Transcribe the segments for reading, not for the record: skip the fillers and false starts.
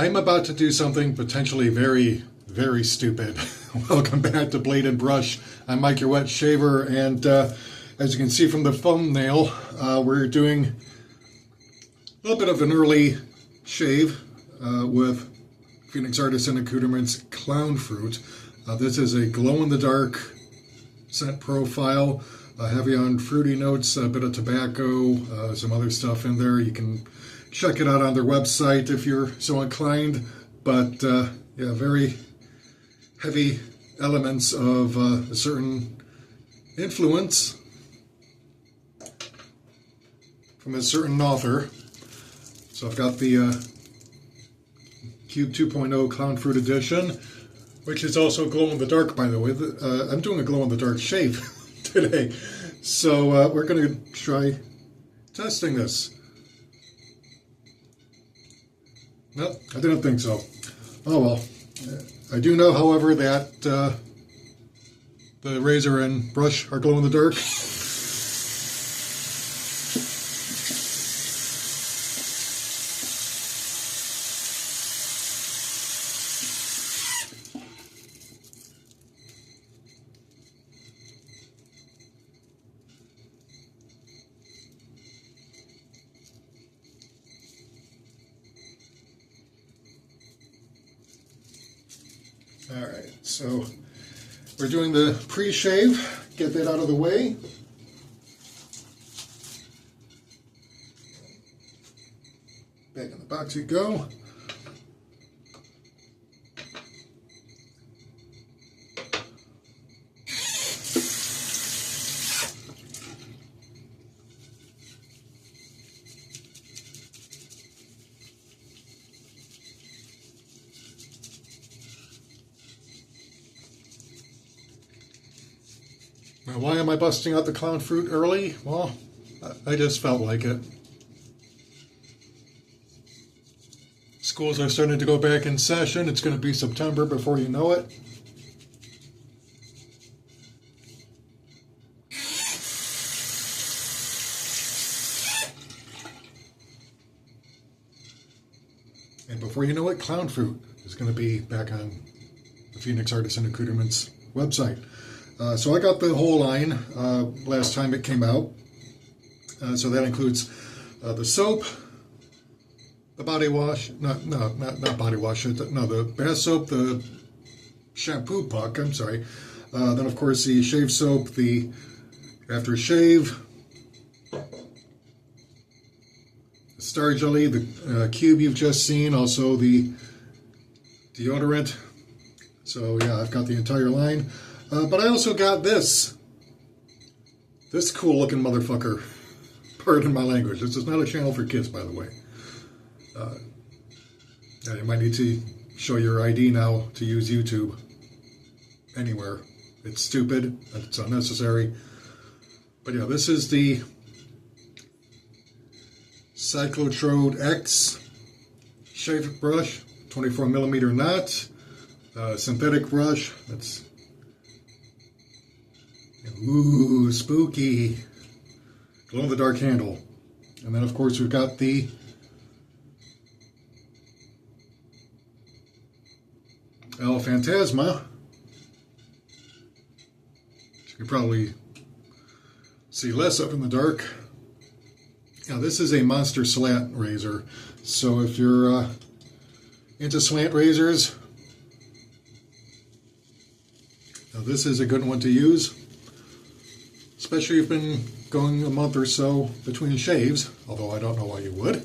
I'm about to do something potentially very, very stupid. Welcome back to Blade and Brush. I'm Mike, your wet shaver, and as you can see from the thumbnail, we're doing a little bit of an early shave with Phoenix Artisan Accoutrements Clown Fruit. This is a glow-in-the-dark scent profile, heavy on fruity notes, a bit of tobacco, some other stuff in there. You can check it out on their website if you're so inclined, but yeah, very heavy elements of a certain influence from a certain author. So I've got the Cube 2.0 Clown Fruit Edition, which is also glow-in-the-dark, by the way. I'm doing a glow-in-the-dark shave today, so we're going to try testing this. No, I didn't think so. Oh well. I do know, however, that the razor and brush are glow-in-the-dark. Alright, so we're doing the pre-shave, get that out of the way. Back in the box you go. Now, why am I busting out the clown fruit early? Well, I just felt like it. Schools are starting to go back in session. It's going to be September before you know it. And before you know it, clown fruit is going to be back on the Phoenix Artisan Accoutrements website. So I got the whole line last time it came out. So that includes the soap, the body wash, not body wash, no, the bath soap, the shampoo puck, I'm sorry. Then of course the shave soap, the after shave, the star jelly, the cube you've just seen, also the deodorant. So yeah, I've got the entire line. But I also got this cool looking motherfucker. Pardon my language. This is not a channel for kids, by the way. You might need to show your ID now to use YouTube anywhere. It's stupid. It's unnecessary. But yeah, this is the Cyclotrode X shave brush, 24mm knot, synthetic brush. That's ooh, spooky. Glow-in-the-dark handle. And then, of course, we've got the El Phantasma. You can probably see less of in the dark. Now, this is a monster slant razor. So if you're into slant razors, now this is a good one to use. Especially if you've been going a month or so between shaves, although I don't know why you would.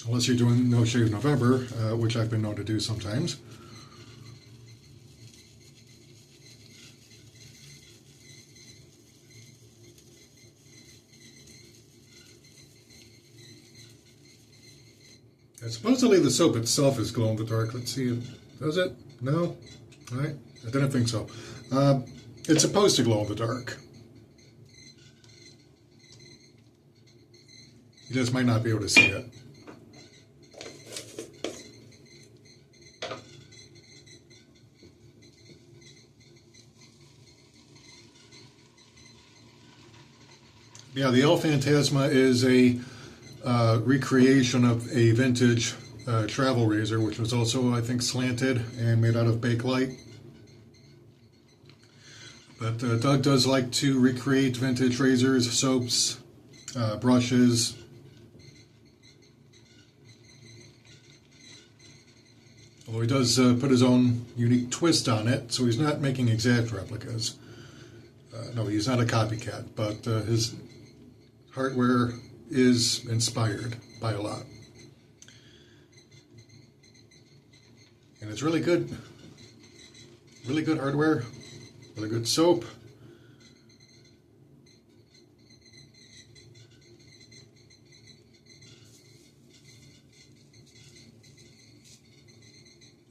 Unless you're doing No Shave November, which I've been known to do sometimes. And supposedly the soap itself is glow in the dark. Let's see, does it? No? Alright, I didn't think so. It's supposed to glow in the dark. You just might not be able to see it. Yeah, the El Phantasma is a recreation of a vintage travel razor, which was also, I think, slanted and made out of Bakelite. But Doug does like to recreate vintage razors, soaps, brushes. Although he does put his own unique twist on it, so he's not making exact replicas. No, he's not a copycat, but his hardware is inspired by a lot. And it's really good hardware, really good soap.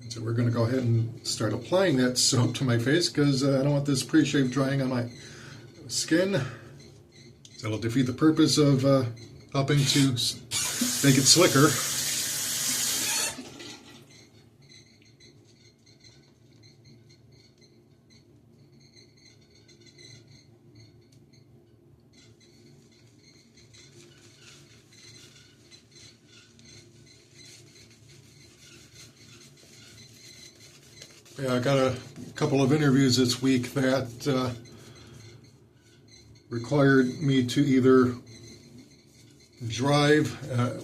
And so we're going to go ahead and start applying that soap to my face because I don't want this pre-shave drying on my skin. That'll defeat the purpose of helping to make it slicker. Yeah, I got a couple of interviews this week that required me to either drive,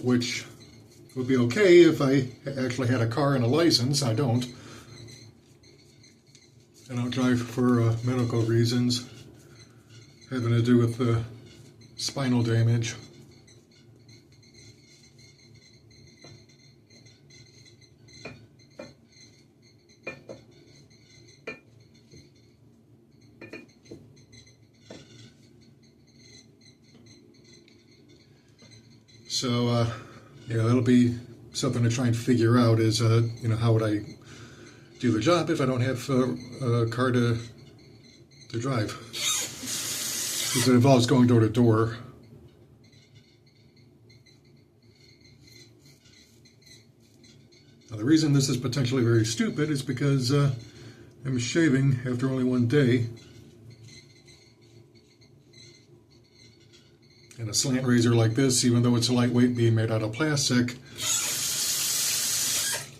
which would be okay if I actually had a car and a license. I don't. I don't drive for medical reasons having to do with spinal damage. So, yeah, that'll be something to try and figure out is, how would I do the job if I don't have a car to drive? Because it involves going door to door. Now, the reason this is potentially very stupid is because I'm shaving after only one day. And a slant razor like this, even though it's a lightweight being made out of plastic,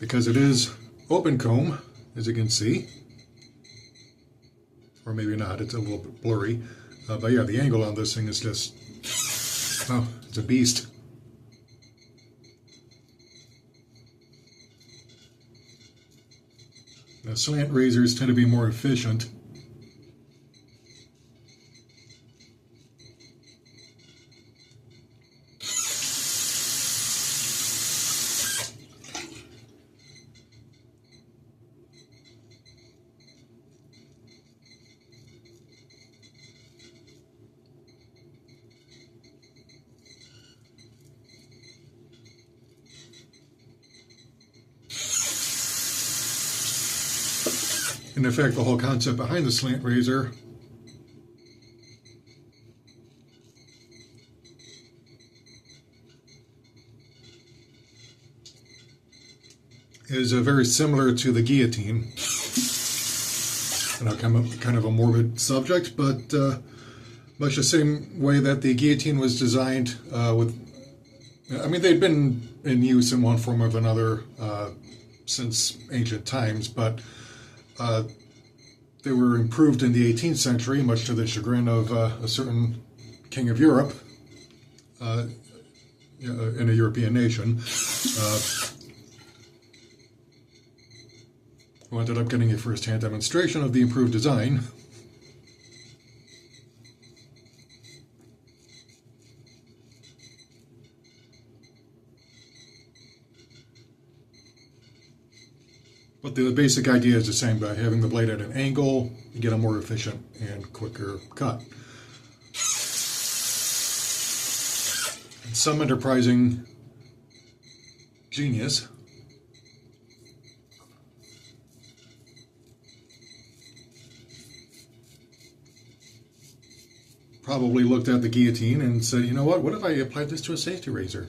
because it is open comb, as you can see, or maybe not, it's a little bit blurry, but yeah, the angle on this thing is just, oh, it's a beast. Now, slant razors tend to be more efficient. And in fact, the whole concept behind the slant razor is very similar to the guillotine. And kind of a morbid subject, but much the same way that the guillotine was designed they'd been in use in one form or another since ancient times, but they were improved in the 18th century, much to the chagrin of a certain king of Europe in a European nation, who ended up getting a first-hand demonstration of the improved design. But the basic idea is the same. By having the blade at an angle, you get a more efficient and quicker cut. And some enterprising genius probably looked at the guillotine and said, you know what if I applied this to a safety razor?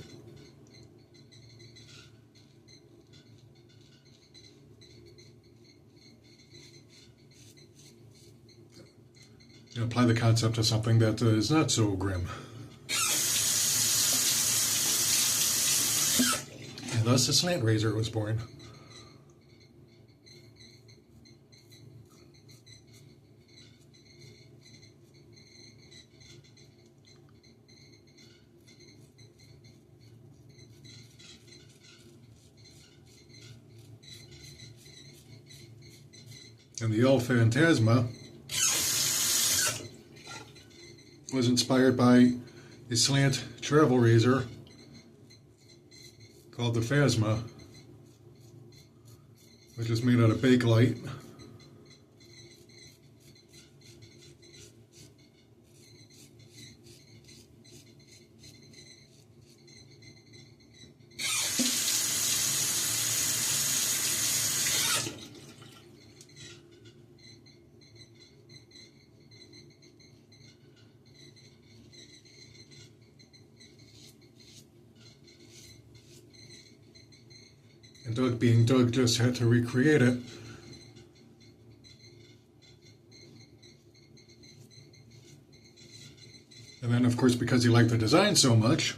Apply the concept to something that is not so grim. Thus, the slant razor was born. And the El Phantasma was inspired by a slant travel razor called the Phasma, which is made out of Bakelite. And Doug, being Doug, just had to recreate it. And then, of course, because he liked the design so much,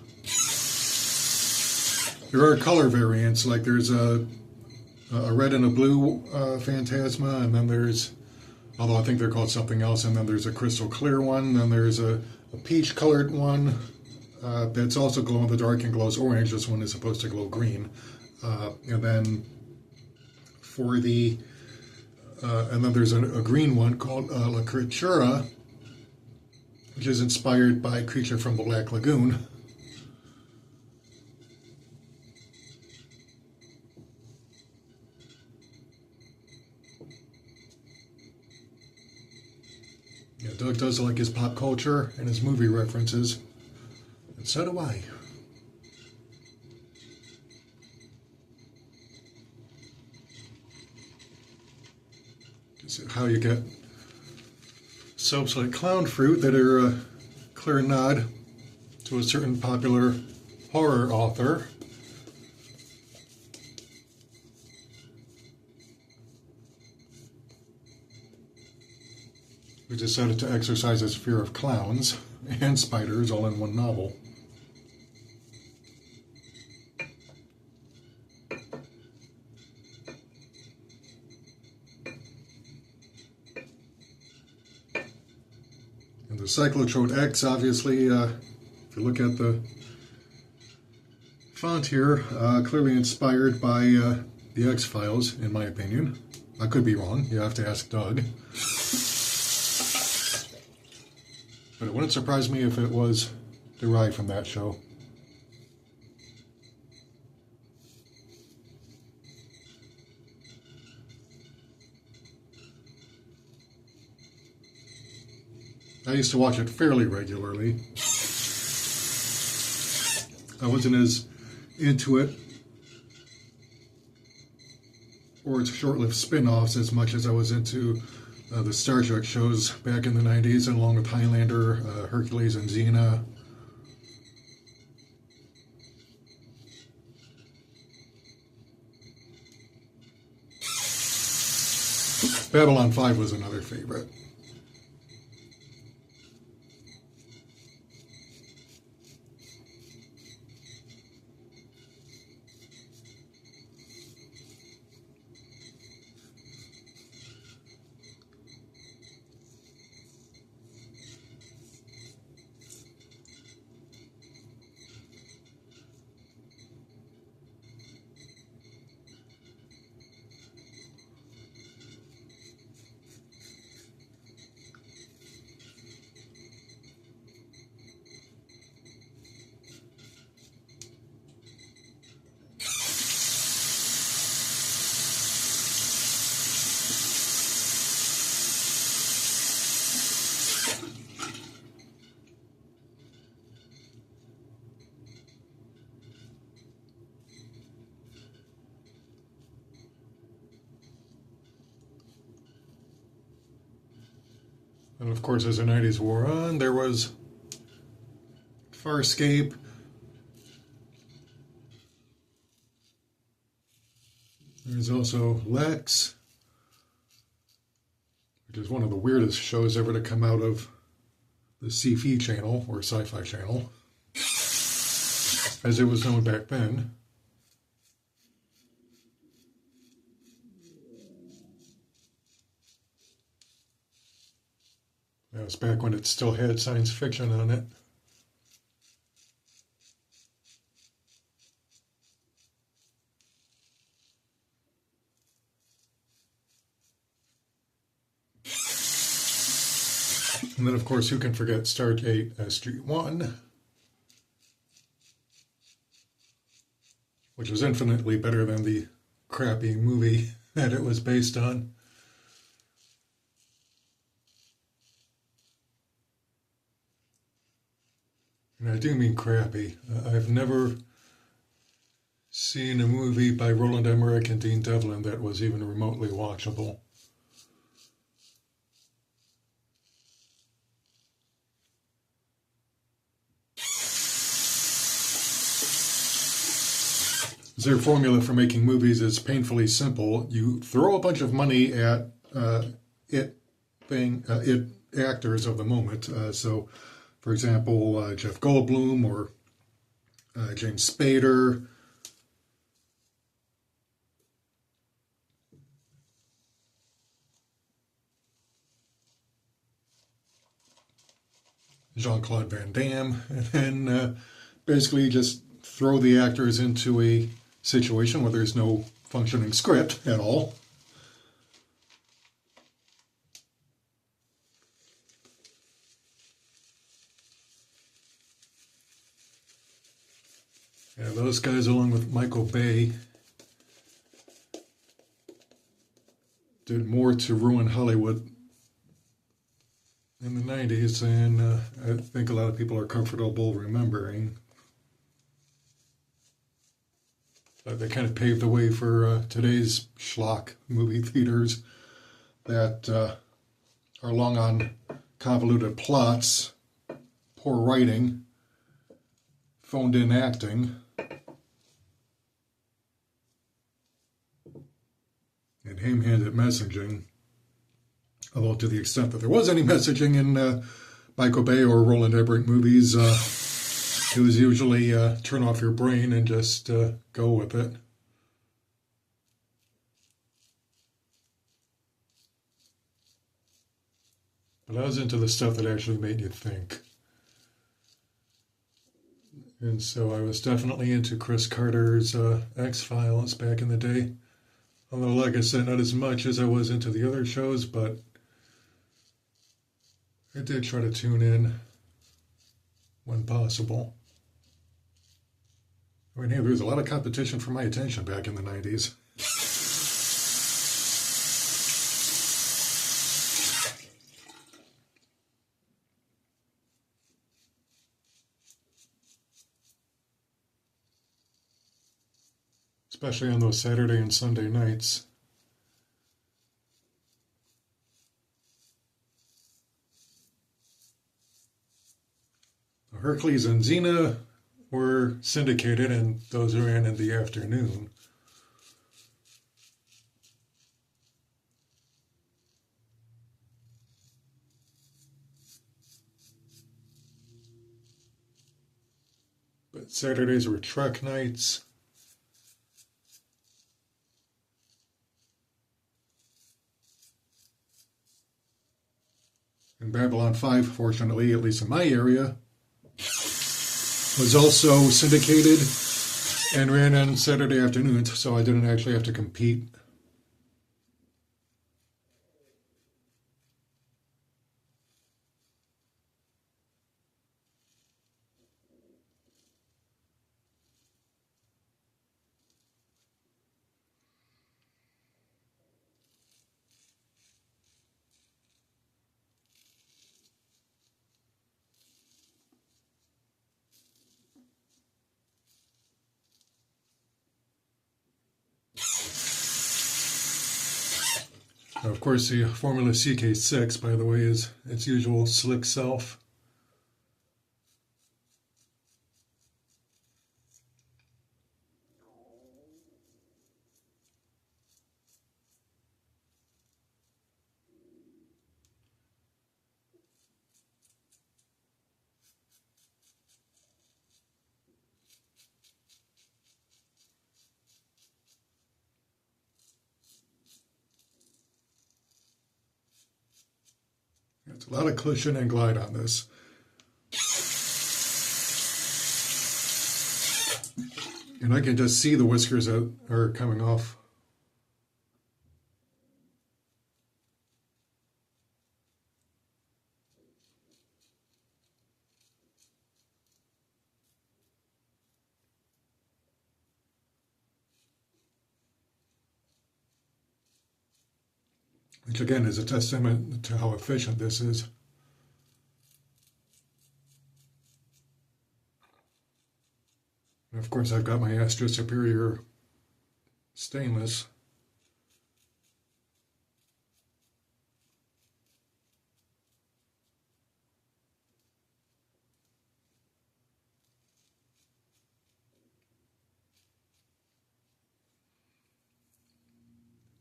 there are color variants. Like there's a red and a blue Phantasma, and then there's, although I think they're called something else, and then there's a crystal clear one, then there's a peach colored one that's also glow in the dark and glows orange. This one is supposed to glow green. And then for the, and then there's a green one called La Creatura, which is inspired by a creature from the Black Lagoon. Yeah, Doug does like his pop culture and his movie references, and so do I. How you get soaps like Clown Fruit that are a clear nod to a certain popular horror author. Who decided to exercise his fear of clowns and spiders all in one novel. And the Cyclotrode X, obviously, if you look at the font here, clearly inspired by the X-Files, in my opinion. I could be wrong. You have to ask Doug. But it wouldn't surprise me if it was derived from that show. I used to watch it fairly regularly. I wasn't as into it or its short-lived spin-offs as much as I was into the Star Trek shows back in the 90s, and along with Highlander, Hercules, and Xena. Babylon 5 was another favorite. And of course, as the 90s wore on, there was Farscape. There's also Lex, which is one of the weirdest shows ever to come out of the Sci-Fi channel, or Sci-Fi channel, as it was known back then. That was back when it still had science fiction on it. And then, of course, who can forget Stargate SG-1, which was infinitely better than the crappy movie that it was based on. And I do mean crappy. I've never seen a movie by Roland Emmerich and Dean Devlin that was even remotely watchable. Their formula for making movies is painfully simple. You throw a bunch of money at it actors of the moment. So, for example, Jeff Goldblum or James Spader. Jean-Claude Van Damme, and then basically just throw the actors into a situation where there's no functioning script at all. Yeah, those guys, along with Michael Bay, did more to ruin Hollywood in the 90s than I think a lot of people are comfortable remembering. They kind of paved the way for today's schlock movie theaters that are long on convoluted plots, poor writing, phoned-in acting, and ham-handed messaging. Although to the extent that there was any messaging in Michael Bay or Roland Emmerich movies, it was usually turn off your brain and just go with it. But I was into the stuff that actually made you think. And so I was definitely into Chris Carter's X-Files back in the day. Although, like I said, not as much as I was into the other shows, but I did try to tune in when possible. I mean, hey, there was a lot of competition for my attention back in the 90s. Especially on those Saturday and Sunday nights. Hercules and Xena were syndicated, and those ran in the afternoon. But Saturdays were Trek nights. And Babylon 5, fortunately, at least in my area, was also syndicated and ran on Saturday afternoons, so I didn't actually have to compete. Now, of course, the Formula CK6, by the way, is its usual slick self. It's a lot of cushion and glide on this. And I can just see the whiskers that are coming off. Which again is a testament to how efficient this is. And of course I've got my Astra Superior stainless.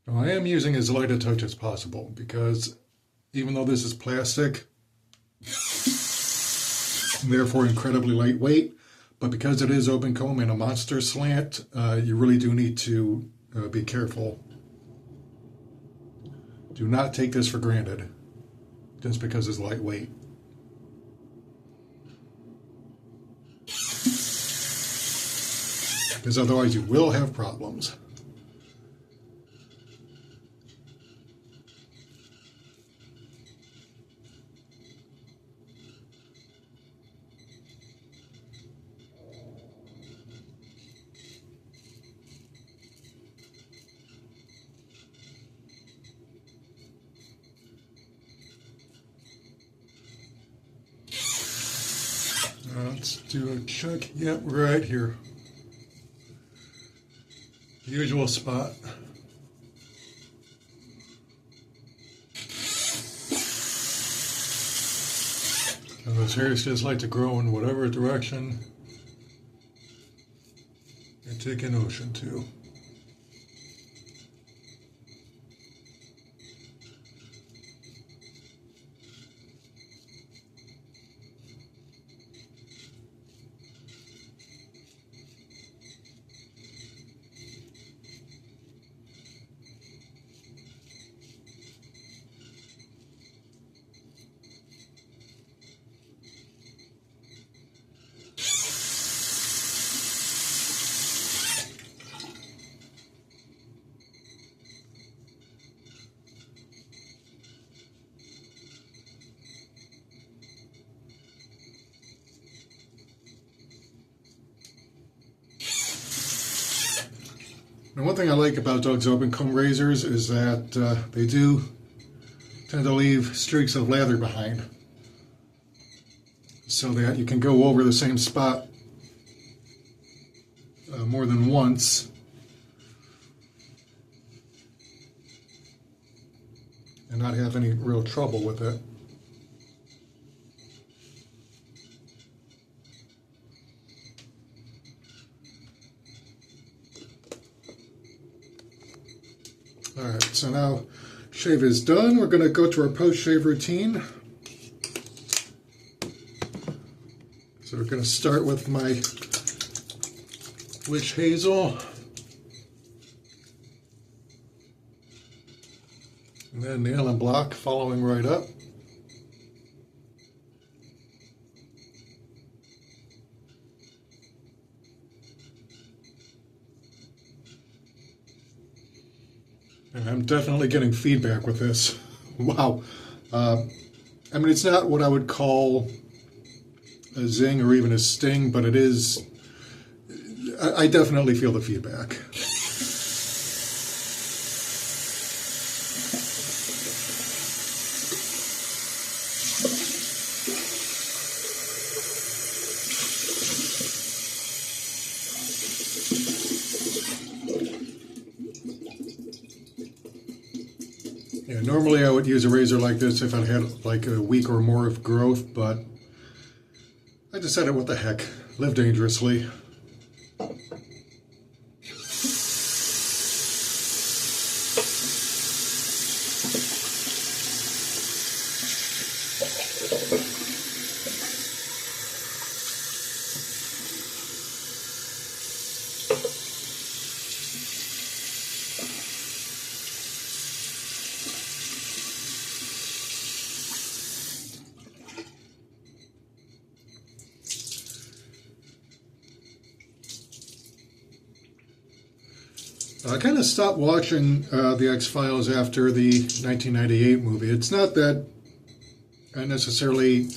Now, I am using as light a touch as possible because even though this is plastic, therefore incredibly lightweight, but because it is open comb and a monster slant, you really do need to be careful. Do not take this for granted just because it's lightweight. Because otherwise you will have problems. Let's do a check. Yep, right here. Usual spot. And those hairs just like to grow in whatever direction you take an ocean to. Now, one thing I like about Doug's open comb razors is that they do tend to leave streaks of lather behind, so that you can go over the same spot more than once and not have any real trouble with it. Alright, so now shave is done. We're going to go to our post-shave routine. So we're going to start with my witch hazel. And then nail and block following right up. And I'm definitely getting feedback with this. Wow. I mean, it's not what I would call a zing or even a sting, but it is, I definitely feel the feedback. Yeah, normally I would use a razor like this if I had like a week or more of growth, but I decided what the heck, live dangerously. I kind of stopped watching The X-Files after the 1998 movie. It's not that I necessarily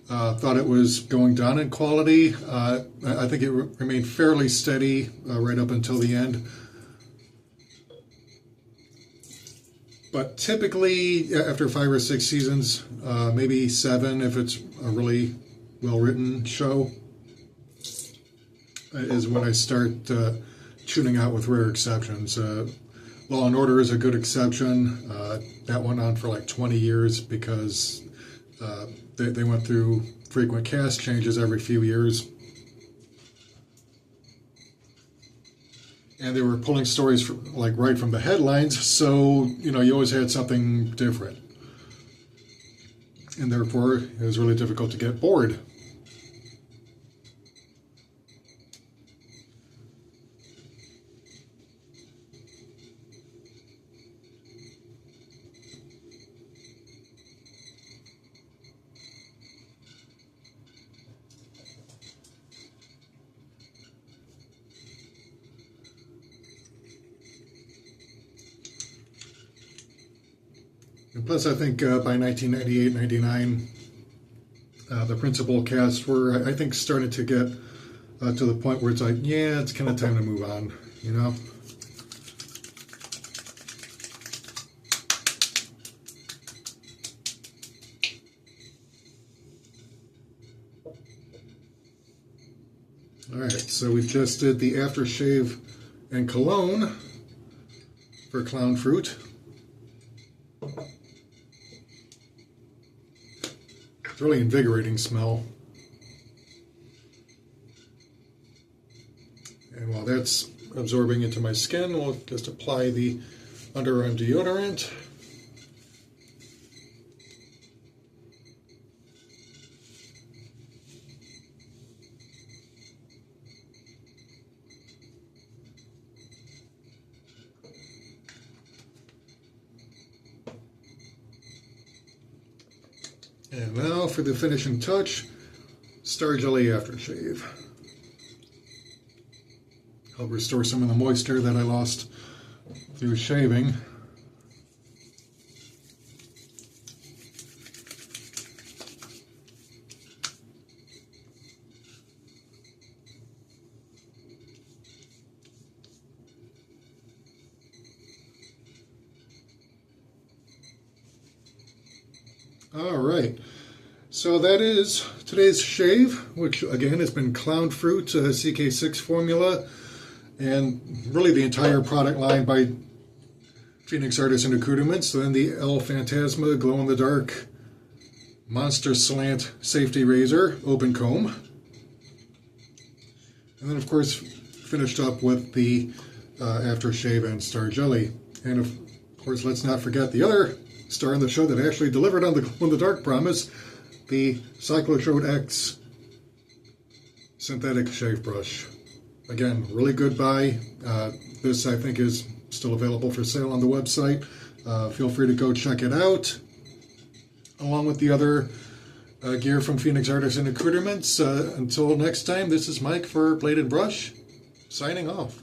thought it was going down in quality. I think it remained fairly steady right up until the end. But typically, after 5 or 6 seasons, maybe 7 if it's a really well-written show, is when I start tuning out with rare exceptions. Law and Order is a good exception. That went on for like 20 years because they went through frequent cast changes every few years. And they were pulling stories from, like right from the headlines, so you always had something different. And therefore, it was really difficult to get bored. And plus, I think by 1998, 99, the principal cast were, I think, starting to get to the point where it's like, yeah, it's kind of time to move on, All right, so we just did the aftershave and cologne for Clown Fruit. It's a really invigorating smell. And while that's absorbing into my skin, we'll just apply the underarm deodorant. And now for the finishing touch, Star Jelly Aftershave. Help restore some of the moisture that I lost through shaving. All right, so that is today's shave, which again has been Clown Fruit CK6 formula, and really the entire product line by Phoenix Artisan Accoutrements. Then the El Phantasma glow-in-the-dark Monster Slant Safety Razor Open Comb. And then of course finished up with the aftershave and Star Jelly. And of course let's not forget the other star in the show that actually delivered on the glow-in-the-dark promise, the Cyclotrode X synthetic shave brush. Again, really good buy. This I think is still available for sale on the website. Feel free to go check it out, along with the other gear from Phoenix Artisan Accoutrements. Until next time, this is Mike for Blade and Brush, signing off.